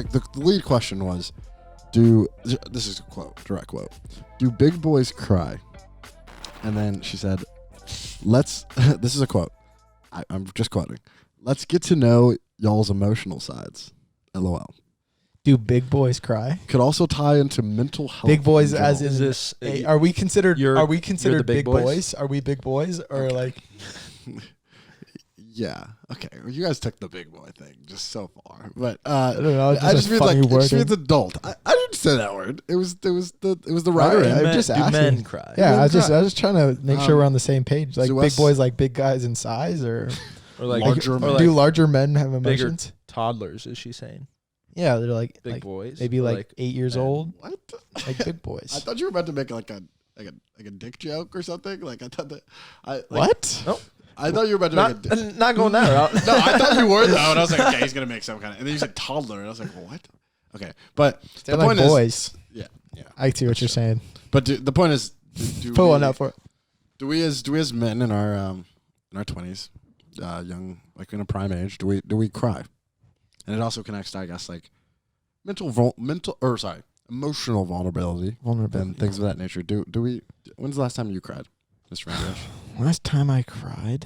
the lead question was, this is a quote, direct quote. Do big boys cry? And then she said, "Let's." This is a quote. I'm just quoting. Let's get to know y'all's emotional sides. LOL. Do big boys cry? Could also tie into mental health. Big boys, in as general. in this? Are we considered? Are we considered the big boys? Are we big boys or like? Yeah. Okay. Well, you guys took the big boy thing just so far, but I don't know. I just mean like it word. means adult. I didn't say that word. It was the writer. Right, in. I'm just do asking. men cry? Yeah, Men I was cry. just trying to make sure we're on the same page. Like So big us- boys, like big guys in size, or Or like Larger or men. like do larger men have bigger emotions? toddlers? Is she saying Yeah, they're like big boys? maybe Or like 8 years men? old, What? like big I boys. thought you were about to make like a dick joke or something. Like I thought that. What? Nope. I thought you were about to make a. Not going that route. No, I thought you were though, and I was like, okay, he's gonna make some kind of. And then you said toddler, and I was like, what? Okay, but They're the like point boys. is, yeah. I see what you're saying. But the point is, do Put we, one out for it. Do we as men in our 20s, young, like in a prime age, do we cry? And it also connects to, I guess, like emotional vulnerability and things of that nature. Do we? When's the last time you cried, Mr. Randish? Last time I cried.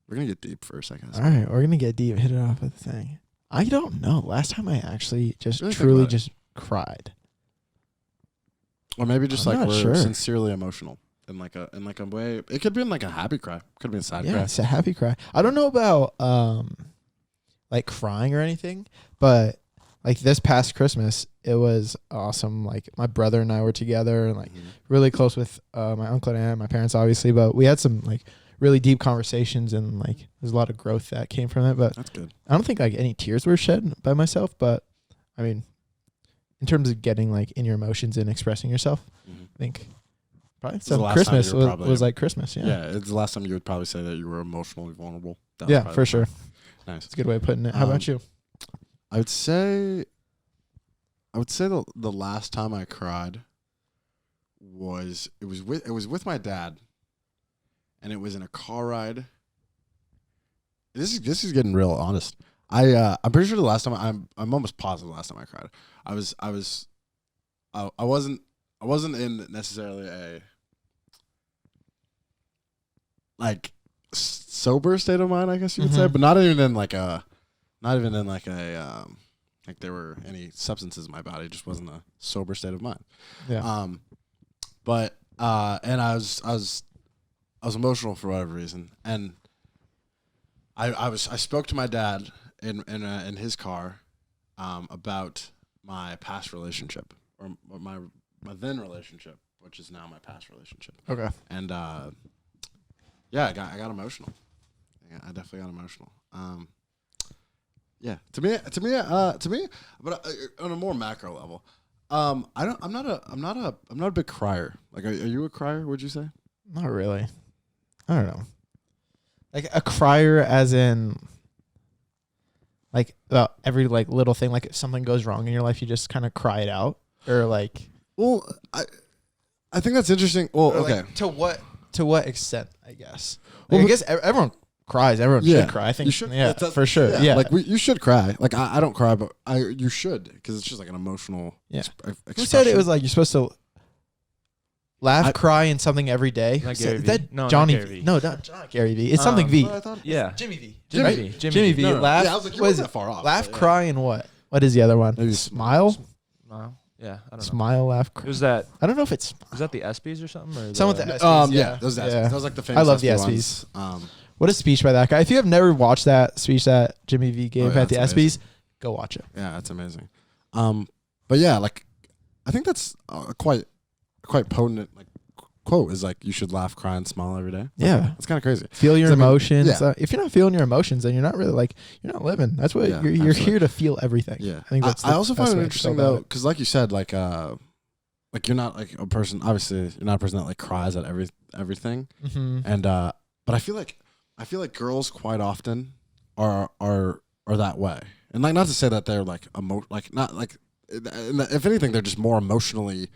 We're gonna get deep for a second. All right, we're gonna get deep. Hit it off with the thing. I don't know. Last time I actually just Really think truly about it. just cried. Or maybe just I'm like not we're sure. sincerely emotional in like a way. It could be in like a happy cry. Could be a sad Yeah, cry. it's a happy cry. I don't know about like crying or anything, but like this past Christmas, it was awesome. Like my brother and I were together and like really close with my uncle and aunt, my parents obviously, but we had some like really deep conversations and like there's a lot of growth that came from it. But That's good. I don't think like any tears were shed by myself, but I mean, in terms of getting like in your emotions and expressing yourself, I think probably the some last time Christmas you were probably- was like Christmas. Yeah. Yeah, it's the last time you would probably say that you were emotionally vulnerable. That was Yeah, probably for the sure. time. Nice. It's a good way of putting it. How about you? I would say the last time I cried was with my dad, and it was in a car ride. This is getting real honest. I'm pretty sure the last time I'm almost positive the last time I cried. I wasn't in necessarily a like sober state of mind, I guess you would say, but not even in like a like there were any substances in my body. It just wasn't a sober state of mind. Yeah. But and I was emotional for whatever reason, and I spoke to my dad in his car about my past relationship or my then relationship, which is now my past relationship. Okay. And yeah, I got emotional. Yeah, I definitely got emotional. Yeah, to me, but on a more macro level, I'm not a big crier. Like, are you a crier? Would you say? Not really. I don't know. Like a crier, as in, like every like little thing. Like if something goes wrong in your life, you just kind of cry it out, or like. Well, I think that's interesting. Well, Or okay. like, to what extent? I guess. Well, Like, I guess everyone cries. Everyone Yeah, should cry. I think. you should. Yeah, That's- for sure. Yeah. like you should cry. Like I don't cry, but you should, because it's just like an emotional. Yeah. Expression. Who said it was like you're supposed to laugh, cry, and something every day? Not Is Gary V. that No, not Johnny Gary V. V. No, not Gary V. It's something V. What I thought. Yeah. Jimmy V. Jimmy V. Jimmy V. No, no. Laugh. Yeah, I was like, you what is weren't it? that far off. Laugh, but yeah. cry, and what? What is the other one? Maybe Smile. No. Yeah, I don't know. Smile, laugh, cry. Was that I don't know if it's was that the ESPYs or something? Or some of the ESPYs. Yeah, those ESPYs. Yeah. That was like the famous. I love the ESPYs ESPYs. What a speech by that guy. If you have never watched that speech that Jimmy V gave yeah, at the that's ESPYs, go watch it. Yeah, that's amazing. But yeah, like I think that's quite potent. Like quote is like you should laugh, cry, and smile every day. Yeah. It's kind of crazy. Feel your So, I mean, emotions. yeah. If you're not feeling your emotions, then you're not really like you're not living. That's what Yeah, you're absolutely. here to feel everything. Yeah, I think that's. I also find it interesting though, though. because like you said, like you're not like a person. Obviously, you're not a person that like cries at everything. Mm-hmm. And but I feel like girls quite often are that way. And like not to say that they're like not like if anything they're just more emotionally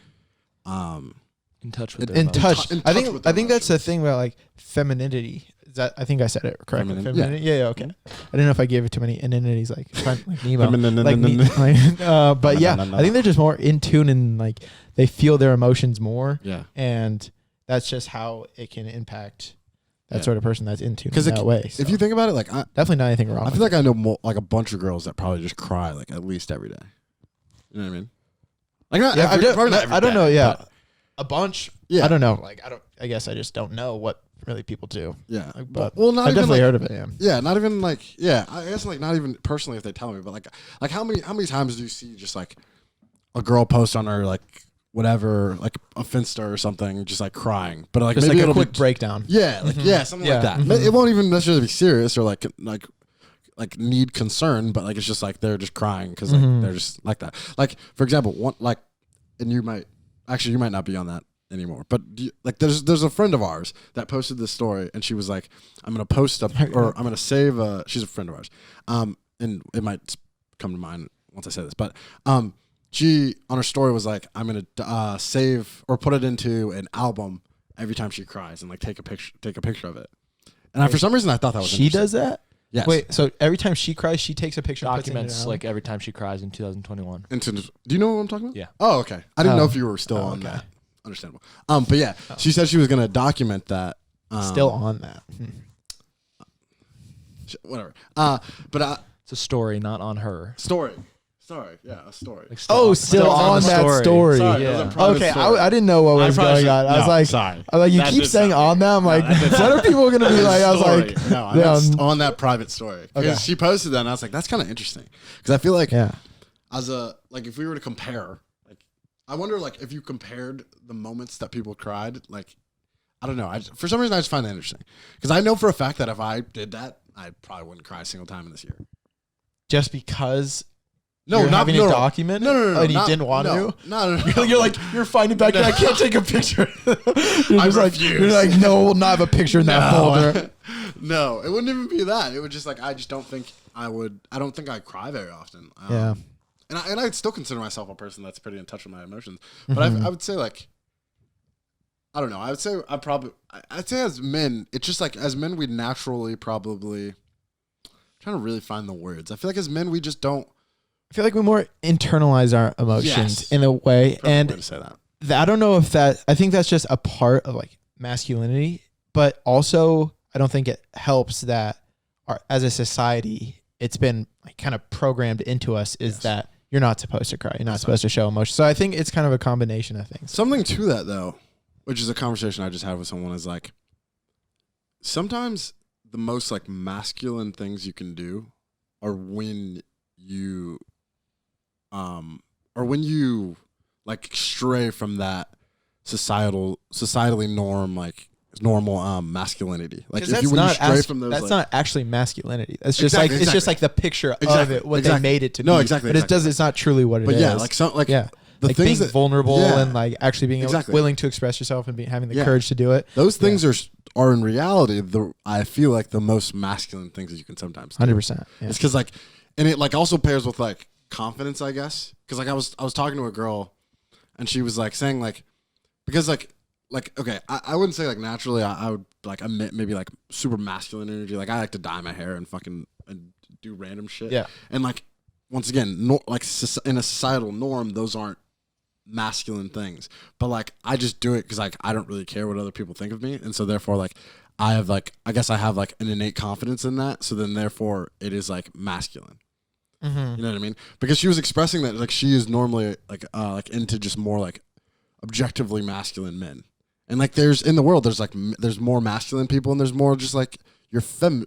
In touch with in their touch. in I touch think with their that's the emotions. thing about like femininity. Is that I think I said it correctly. Feminine, Femininity? Yeah, okay. I didn't know if I gave it too many ininities like Nemo. But yeah, I think they're just more in tune and like they feel their emotions more. Yeah. And that's just how it can impact that Yeah. sort of person that's in tune in 'Cause that way. If you think about it, like definitely not anything wrong. I feel like I know like a bunch of girls that probably just cry like at least every day. You know what I mean? Like not yeah, probably not every I don't day, know. Yeah, but a bunch. Yeah. I don't know. Like I guess I just don't know what really people do. Yeah. But well, not I've even definitely like, heard of it. Yeah. Yeah, not even like I guess like not even personally if they tell me, but like how many times do you see just like a girl post on her like whatever like a Finsta or something just like crying, but like Just maybe like a it'll quick be breakdown. yeah, like something Yeah. like that. Mhm. It won't even necessarily be serious or like need concern, but like it's just like they're just crying because like they're just like that. Like for example, one like, and you might not be on that anymore, but like there's a friend of ours that posted this story, and she was like, I'm gonna post up or I'm gonna save. She's a friend of ours, and it might come to mind once I say this, but she on her story was like, I'm gonna save or put it into an album every time she cries and like take a picture of it. And for some reason I thought that was She interesting. does that. Yes. Wait, so every time she cries, she takes a picture. and puts it in documents her like every time she cries in 2021. Do you know what I'm talking about? Yeah. Oh, okay. I didn't know Oh. if you were still on okay. that. Understandable. But yeah, she said she was gonna document that. Still on that. Whatever. But It's a story, not on her. story. Sorry. Yeah, a story. Like, Still on the that story. Sorry, Yeah. it was a private Okay, story. I didn't know what was going on. I was like, sorry. you That keep did saying sound on that. I'm like, that did what are people gonna be like? I was like, no, I yeah, meant on that private story because Okay. she posted that, and I was like, that's kind of interesting because I feel like yeah. as a like if we were to compare, like I wonder like if you compared the moments that people cried, like I don't know, for some reason I just find that interesting because I know for a fact that if I did that, I probably wouldn't cry a single time in this year. Just because No, you're not having no, a no. document, No, and you not- didn't want no, to. No. You're like, you're finding back. I can't take a picture. You're I just like, refuse. you're like, no, we'll not have a picture in that folder. No, it wouldn't even be that. It would just like I just don't think I would. I don't think I cry very often. Yeah. and I'd still consider myself a person that's pretty in touch with my emotions. But I would say like, I don't know. I would say I'd say as men, it's just like as men we naturally probably trying to really find the words. I feel like as men we just don't. I feel like we more internalize our emotions Yes. in a way, Perfect and way to say that. I don't know if that. I think that's just a part of like masculinity, but also I don't think it helps that as a society, it's been like kind of programmed into us is that you're not supposed to cry, you're not supposed to show emotion. So I think it's kind of a combination of things. Something to that though, which is a conversation I just had with someone, is like sometimes the most like masculine things you can do are when you like stray from that societally normal masculinity. Like Because if when you stray from those, that's like, not actually masculinity. That's just Exactly, like it's just like the picture of Exactly, it, what exactly. they made it to No, be. exactly, But exactly. it's not truly what it is. but yeah, like some like yeah. the like things being that, vulnerable yeah. and like actually being Exactly. willing to express yourself and having the Yeah. courage to do it. those things are in reality I feel like the most masculine things that you can sometimes do. 100%. Yeah. It's because like, and it like also pairs with like confidence, I guess. Because like I was talking to a girl, and she was like saying like, because like okay, I wouldn't say like naturally I would like emit maybe like super masculine energy. Like I like to dye my hair and fucking and do random shit. Yeah. And like once again, like in a societal norm, those aren't masculine things. But like I just do it because like I don't really care what other people think of me, and so therefore like I have like I guess I have like an innate confidence in that. So then therefore it is like masculine. Mm-hmm. You know what I mean? Because she was expressing that like she is normally like into just more like objectively masculine men, and like there's in the world there's more masculine people and there's more just like you're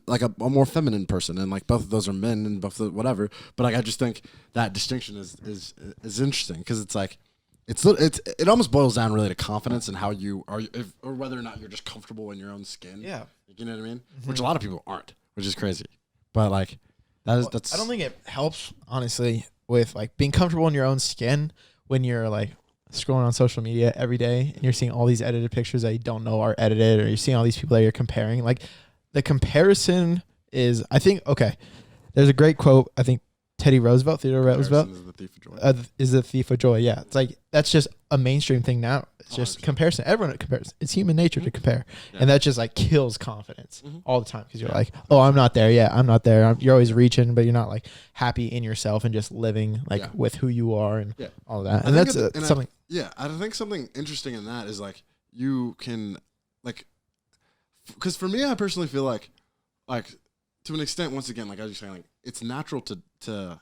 like a more feminine person, and like both of those are men and both of whatever. But like I just think that distinction is interesting because it's like it almost boils down really to confidence and how you are or whether or not you're just comfortable in your own skin. Yeah. You know what I mean? Mm-hmm. Which a lot of people aren't, which is crazy. But like that's I don't think it helps, honestly, with like being comfortable in your own skin when you're like scrolling on social media every day and you're seeing all these edited pictures that you don't know are edited, or you're seeing all these people that you're comparing. Like the comparison is, I think, okay, there's a great quote, I think Theodore Roosevelt Comparison is the thief of joy. is the thief of joy. Yeah. It's like, that's just a mainstream thing now. It's just 100%. comparison. Everyone compares. It's human nature to compare, Yeah. and that just like kills confidence all the time because you're like, oh, I'm not there. Yeah, I'm not there. You're always reaching, but you're not like happy in yourself and just living like with who you are and all of that. And that's something. I think something interesting in that is like you can like, because for me, I personally feel like to an extent, once again, like I was just saying, like it's natural to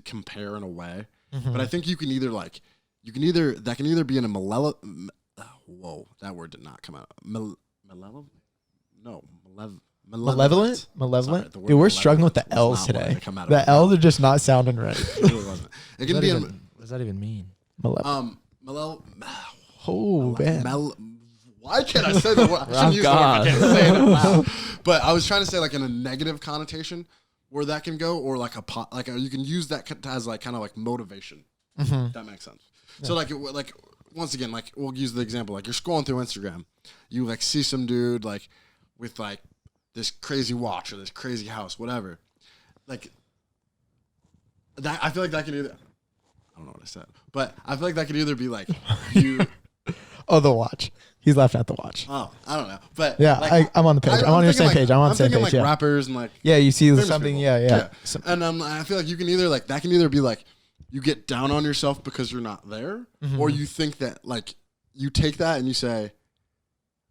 compare in a way, but I think you can either that can either be in a whoa, that word did not come out. Malevolent? No, Malevolent? Sorry, the word Dude, we're struggling with the was L's not wanting today. to come out of The my L's mouth. are just not sounding right. It really wasn't. It can be What does that even mean? Malevolent. Oh man. Why can't I say the word? I shouldn't use the word if I can't say it out loud. But I was trying to say like in a negative connotation where that can go, or like you can use that as like kind of like motivation. That makes sense. Yeah. So like once again, like we'll use the example, like you're scrolling through Instagram, you like see some dude like with like this crazy watch or this crazy house, whatever. Like that, I feel like that can either, I don't know what I said, but I feel like that could either be like you. Oh, the watch. He's laughing at the watch. Oh, I don't know, but yeah, like, I'm on the page. I'm on your same page. I'm on the same page. Like yeah, rappers and like you see famous something. people. Yeah. And I feel like you can either like that can either be like you get down on yourself because you're not there, or you think that like you take that and you say,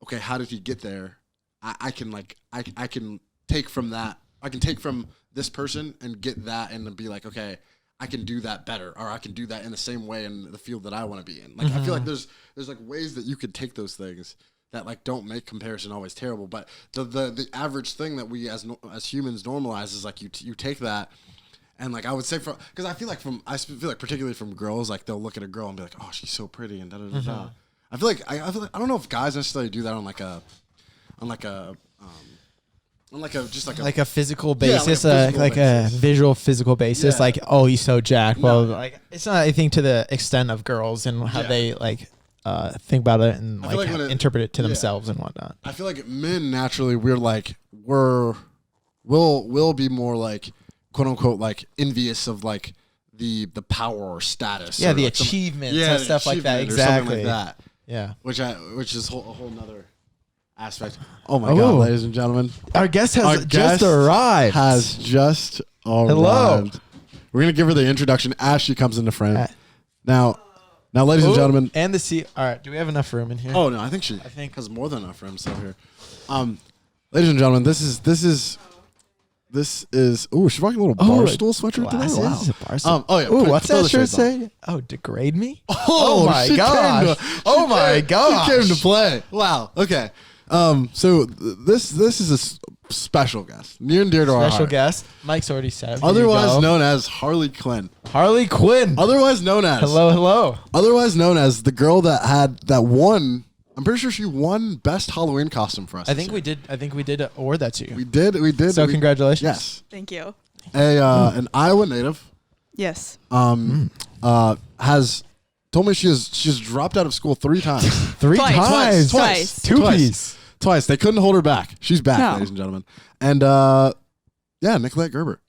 okay, how did he get there? I can take from that. I can take from this person and get that and then be like, okay, I can do that better, or I can do that in the same way in the field that I want to be in. Like I feel like there's like ways that you could take those things that like don't make comparison always terrible, but the average thing that we as humans normalize is like you take that. And like I would say, because I feel like particularly from girls, like they'll look at a girl and be like, "Oh, she's so pretty," and da da da da. I feel like I don't know if guys necessarily do that on a physical basis, like a visual physical basis. Yeah. Like, oh, he's so jacked. No. Well, like it's not anything to the extent of girls and how they like think about it and I feel like when interpret it to themselves and whatnot. I feel like men naturally we'll be more like quote unquote like envious of like the power or status. Yeah, or the like achievements and stuff like that. or something Exactly. like that. Yeah. Which is a whole nother aspect. Oh my God, ladies and gentlemen. Our guest has Our just guest arrived. Has just arrived. Hello. We're going to give her the introduction as she comes into frame. Now, ladies and gentlemen. And the seat. All right. Do we have enough room in here? Oh, no. I think she has more than enough room still here. Ladies and gentlemen, this is. Oh, she's rocking a little Barstool sweatshirt today. Wow. Barstool. Oh yeah. Ooh, what's that shirt say? Oh, degrade me. Oh my gosh. Oh my gosh. She came to play. Wow. Okay. So this is a special guest, near and dear to our heart. Special guest. Mike's already said. Otherwise known as Harley Quinn. Harley Quinn. Otherwise known as. Hello. Otherwise known as the girl that won. I'm pretty sure she won best Halloween costume for us. I think we did award that to you. We did. So congratulations. Yes. Thank you. An Iowa native. Yes. Has told me she's dropped out of school 3 times. Twice. Twice. They couldn't hold her back. She's back, No. ladies and gentlemen. And Nicolet Gerber.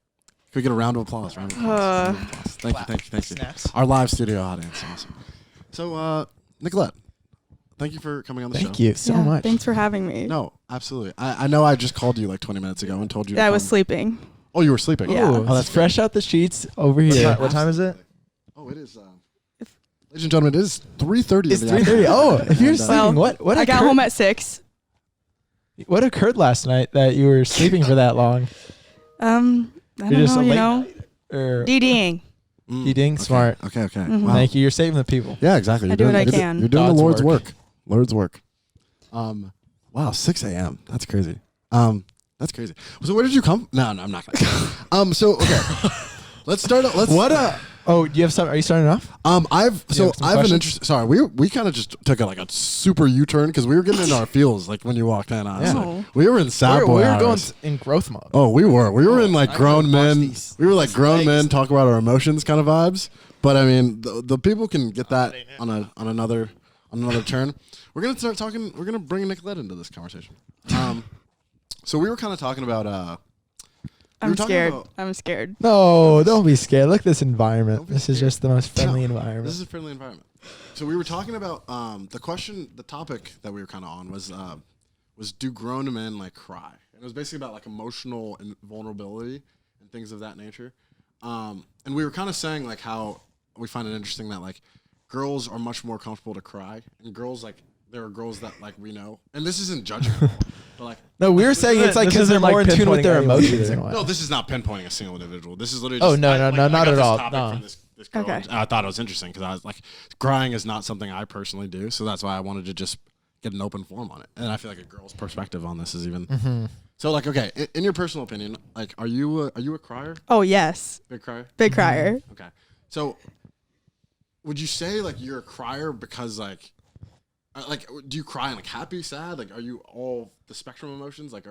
Can we get a round of applause? Thank you. Snaps. Our live studio audience. Awesome. So, Nicolet, thank you for coming on the show. Thank you so much. Thanks for having me. No, absolutely. I know I just called you like 20 minutes ago and told you to I was come. sleeping. Oh, you were sleeping? Yeah. Oh, that's fresh out the sheets over here. What time is it? Oh, it is. Ladies and gentlemen, it is 3:30. It's 3:30. Oh, if you're sleeping, what I got home at 6. What occurred last night that you were sleeping for that long? I don't know, Or DDing. eating smart. Okay. Mhm. Wow. Thank you. You're saving the people. Yeah, exactly. I do what I can. You're doing God's the Lord's work. work. Lord's work. Wow, 6 a.m. That's crazy. That's crazy. So where did you come? No, I'm not gonna. So okay, let's start. Oh, do you have some? Are you starting off? I've some an questions? interest. Sorry, we kind of just took a super U-turn because we were getting into our feels like when you walked in. Honestly, Yeah. we were in sad boy we were going hours. in growth mode. Oh, we were in like I grown gotta bust men. these- We were like these grown legs. men talk about our emotions kind of vibes. But I mean, the people can get that on another turn. We're gonna start talking. We're gonna bring Nicolet into this conversation. So we were kind of talking about I'm talking scared. about- I'm scared. No, don't be scared. Look at this environment. Don't be This is scared. just the most friendly environment. This is a friendly environment. So we were talking about the topic that we were kind of on was do grown men like cry? And it was basically about like emotional and vulnerability and things of that nature. And we were kind of saying like how we find it interesting that like girls are much more comfortable to cry, and girls like there are girls that like we know, and this isn't judging at all, but like No, we were saying it's like this because they're isn't like more in tune with pinpointing their anyone emotions either. and what. no, this is not pinpointing a single individual. This is literally Oh, just, no, I not got at this all. topic No. from this girl, Okay. and I thought it was interesting because I was like, crying is not something I personally do, so that's why I wanted to just get an open forum on it. And I feel like a girl's perspective on this is even so. Like, okay, in your personal opinion, like, are you a crier? Oh yes, Big crier? big crier. Okay, so would you say like you're a crier because like do you cry in like happy, sad? Like, are you all the spectrum of emotions? Like,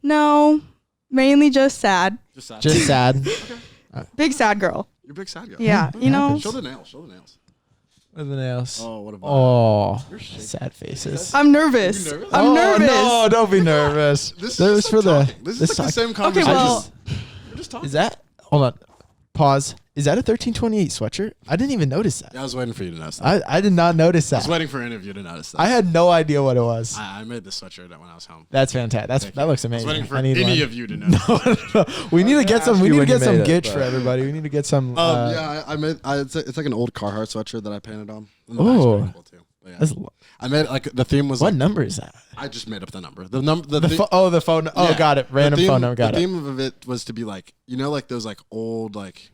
No, mainly just sad. just sad? Just sad. Big sad girl. You're a big sad girl. Yeah, you know. Show the nails. Show the nails. What are the nails? Oh, what about? Oh, You're shaking. sad faces. I'm nervous. Are you nervous? I'm Oh, nervous. No, don't be nervous. This That is was just for like the. talking. This is like the same Okay, conversation. well, We're just talking. Is that? Hold on. Pause. Is that a 1328 sweatshirt? I didn't even notice that. Yeah, I was waiting for you to notice that. I did not notice I was that. waiting for any of you to notice that. I had no idea what it was. I made this sweatshirt when I was home. That's fantastic. That looks I was amazing. waiting for I need any one. of you to notice. We need to get some. ask We you need to when get you some made it, gitch for but- everybody. We need to get some. Yeah, I made. It's like an old Carhartt sweatshirt that I painted on. And the back's Oh. pretty cool too. But yeah. That's, I made like the theme was what like, number is that? I just made up the number. The number. The phone. Oh, yeah. got it. Random The theme, phone number. Got the it. theme of it was to be like, you know, like those like old like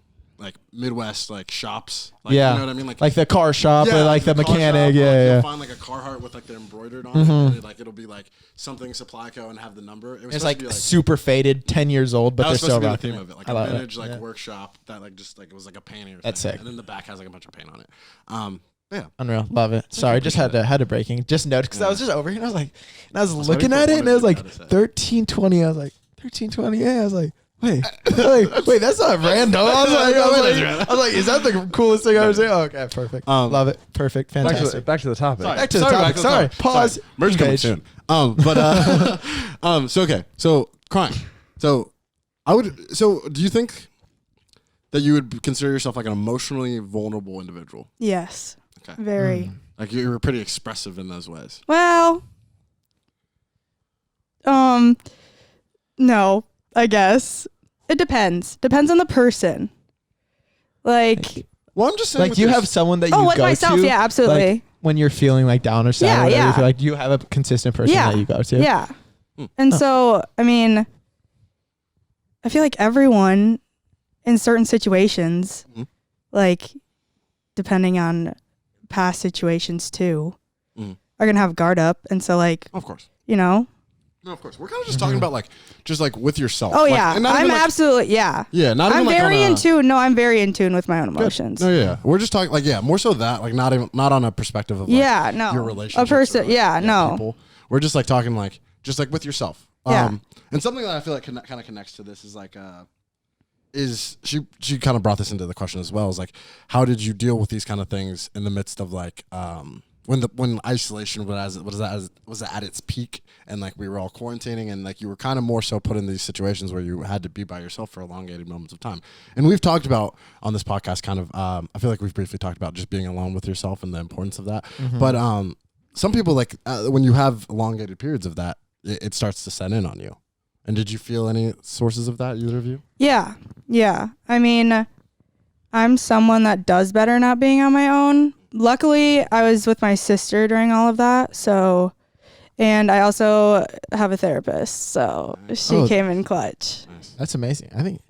Midwest like shops. Like, Yeah. You know what I mean? Like the car shop or like the car shop, mechanic. or, like, Yeah, You'll find like a Carhartt with like the embroidered on it. And it'll be like something Supply Co. and have the number. It was It's supposed like to be, like super faded, 10 years old, but that they're was supposed still to be the rocking theme it. of it, like I a love vintage it. like Yeah. workshop that like just like it was like a painting or That's something. sick. And then the back has like a bunch of paint on it. Yeah. Unreal, love it. Sorry, just had to breaking. Just noticed because I was just over here and I was like, and I was looking waiting at for it and one it of was you like to notice it. 1320. I was like 1320. Yeah, I was like, wait, that's not random. I was like, is that the coolest thing I've ever seen? Oh, okay, perfect. Love it. Perfect. Fantastic. Back to the topic. Sorry. Back to the Sorry, topic. back to the Sorry. topic. Pause. Sorry. Merch coming Engage. soon. So okay. So crying. So do you think that you would consider yourself like an emotionally vulnerable individual? Yes. Okay. Very. Like you were pretty expressive in those ways. Well, no, I guess. It depends. Depends on the person. Like, Well, I'm just saying. Like, do you have someone that you with go myself, to? yeah, absolutely. Like, when you're feeling like down or sad, Yeah, or whatever, yeah. you feel like, do you have a consistent person Yeah. that you go to? Yeah. And so, I mean, I feel like everyone in certain situations, Mhm. like, depending on past situations too, Mhm. are going to have guard up. And so, like, Of course. you know, No, of course. We're kind of just talking about like just like with yourself. oh, Like, yeah. and not I'm even, like, absolutely, yeah. Yeah, not I'm even like very on a- in tune. No, I'm very in tune with my own Good. emotions. No, yeah. We're just talking like more so that like not on a perspective of like, Yeah, no. your A relationship. person, yeah, no. People. We're just like talking like just like with yourself. Yeah. And something that I feel like kind of connects to this is like is she kind of brought this into the question as well, is like how did you deal with these kind of things in the midst of like when isolation was at its peak and like we were all quarantining and like you were kind of more so put in these situations where you had to be by yourself for elongated moments of time. And we've talked about on this podcast kind of I feel like we've briefly talked about just being alone with yourself and the importance of that. But some people like when you have elongated periods of that, it starts to set in on you. And did you feel any sources of that, either of you? Yeah. Yeah. I mean, I'm someone that does better not being on my own. Luckily, I was with my sister during all of that. So, and I also have a therapist. So she Oh. came in clutch. Nice. That's amazing. I think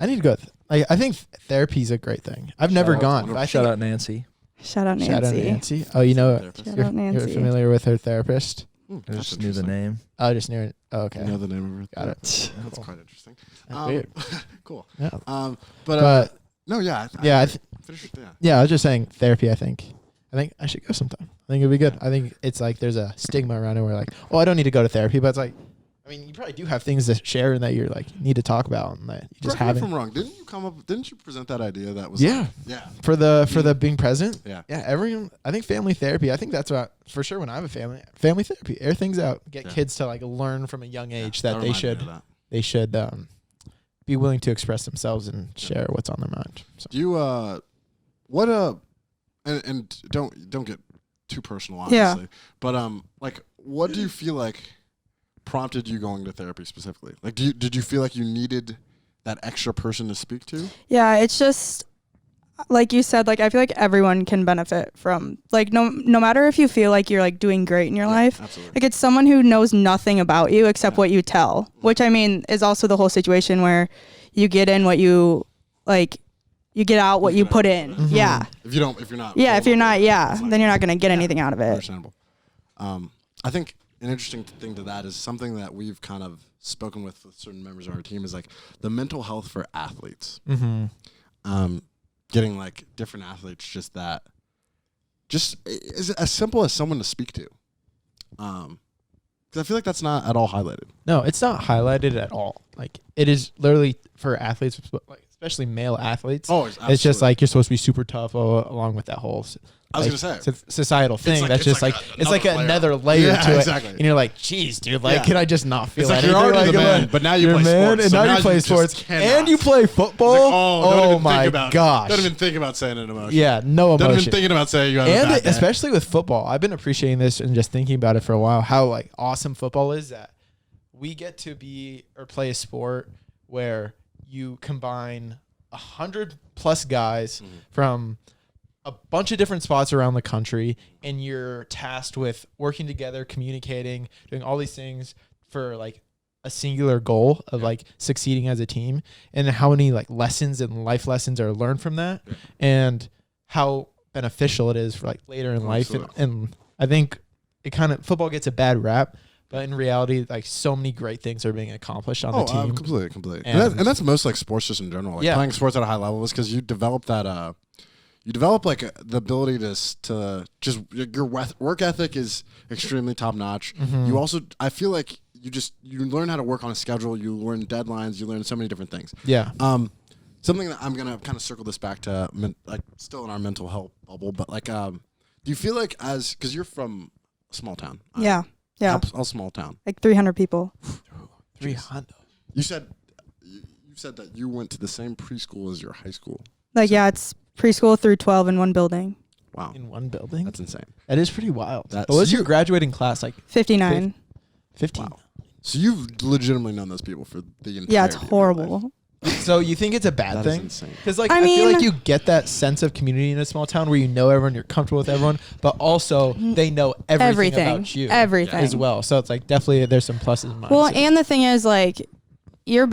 I need to go. I think therapy is a great thing. I've never out- gone. But I Shout think- out Nancy. Shout out Nancy. Shout out Nancy. Oh, you know, Therapist. Shout you're, out you're Nancy. familiar with her therapist? I That's just knew the interesting. name. Oh, just near it. Oh, okay. You know the name of her? Got it. That's Cool. quite interesting. That's weird. Cool. Yeah. But no, yeah. Yeah, finish, yeah. yeah, I was just saying therapy. I think I should go sometime. I think it'd be good. I think it's like there's a stigma around it where like, oh, I don't need to go to therapy, but it's like, I mean, you probably do have things to share and that you're like need to talk about and that you just Correct me if haven't. I'm wrong. Didn't you present that idea that was Yeah. like, yeah. For the being present. Yeah. Yeah, everyone. I think family therapy. I think that's what for sure. When I have a family therapy, air things out. Get Yeah. kids to like learn from a young age That that they reminded me should. of that. they should be willing to express themselves and share what's on their mind. So. Do you and don't get too personal, Yeah. obviously. But like, what do you feel like prompted you going to therapy specifically? Like, did you feel like you needed that extra person to speak to? Yeah, it's just like you said, like I feel like everyone can benefit from like no matter if you feel like you're like doing great in your life. Absolutely. Like it's someone who knows nothing about you except what you tell, which I mean is also the whole situation where you get in what you like, you get out what you put in. Mm-hmm. Yeah. If you're not, If you're not, then you're not gonna get anything out of it. Understandable. I think an interesting thing to that is something that we've kind of spoken with certain members of our team is like the mental health for athletes. Mm-hmm. Getting like different athletes just is as simple as someone to speak to. Because I feel like that's not at all highlighted. No, it's not highlighted at all. Like it is literally for athletes, like especially male athletes. Oh, it's just like you're supposed to be super tough along with that whole. I was gonna say societal thing. like- that's it's just like it's like another layer Yeah, to it. exactly. And you're like, geez, dude, like, Yeah. can I just not feel It's like anything? you're already the like, man, but now you you're play man, sports. and So now now you play you just sports, cannot. and you play football. It's like, don't Oh even my think about, gosh! Don't even think about saying an emotion. Yeah, no Don't emotion. even thinking about saying you have a And bad day. especially with football, I've been appreciating this and just thinking about it for a while. How like awesome football is that we get to be or play a sport where you combine 100+ guys from a bunch of different spots around the country, and you're tasked with working together, communicating, doing all these things for like a singular goal of like succeeding as a team, and how many like lessons and life lessons are learned from that, and how beneficial it is for like later in life. And I think it kind of football gets a bad rap, but in reality, like so many great things are being accomplished on the team. Completely. And And that's most like sports just in general. Like playing sports at a high level is because you develop that. You develop like the ability to just your work ethic is extremely top notch. You also, I feel like you learn how to work on a schedule. You learn deadlines. You learn so many different things. Yeah. Something that I'm gonna kind of circle this back to, like still in our mental health bubble, but like, do you feel like because you're from a small town? Yeah. How small town? Like 300 people. 300. You said that you went to the same preschool as your high school. Like it's preschool through 12 in one building. Wow, In one building? that's insane. That is pretty wild. That's- What was your graduating class like? 59. 15. Wow. So you've legitimately known those people for the entire. Yeah, it's horrible. So you think it's a bad That is thing? insane. Because like I I feel mean- like you get that sense of community in a small town where you know everyone, you're comfortable with everyone, but also they know everything about you Everything. as well. So it's like definitely there's some pluses and minuses. Well, and the thing is, like, your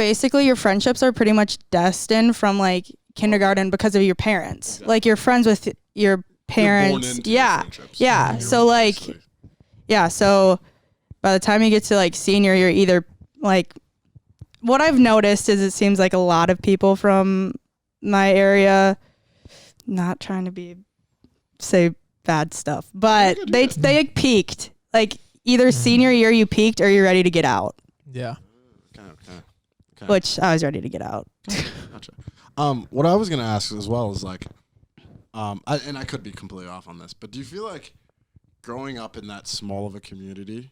friendships are pretty much destined from like kindergarten because of your parents. Exactly. Like, you're friends with your You're born parents. into Yeah. friendships. Yeah. You're So, like, obviously- yeah. So by the time you get to like senior, you're either like, what I've noticed is it seems like a lot of people from my area, not trying to say bad stuff, but they like peaked. Like, either senior year you peaked or you're ready to get out. yeah. Okay. Which I was ready to get out. Gotcha. What I was gonna ask as well is like, I could be completely off on this, but do you feel like growing up in that small of a community,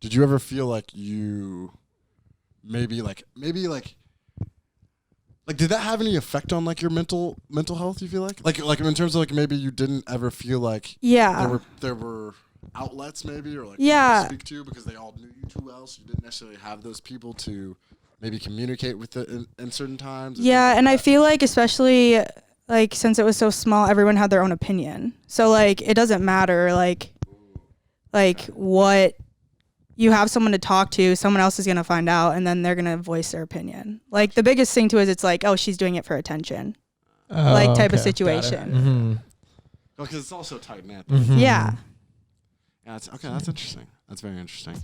did you ever feel like you maybe did that have any effect on like your mental health? You feel like in terms of like maybe you didn't ever feel like Yeah. there were outlets maybe or like Yeah. people to speak to because they all knew you too well, so you didn't necessarily have those people to maybe communicate with it in certain times. Yeah, and I feel like especially like since it was so small, everyone had their own opinion. So like it doesn't matter like what you have someone to talk to, someone else is gonna find out and then they're gonna voice their opinion. Like the biggest thing too is it's like, oh, she's doing it for attention. Like type of situation. Mm-hmm. because it's also tight knit. Mm-hmm. Yeah. Yeah, that's interesting. That's very interesting.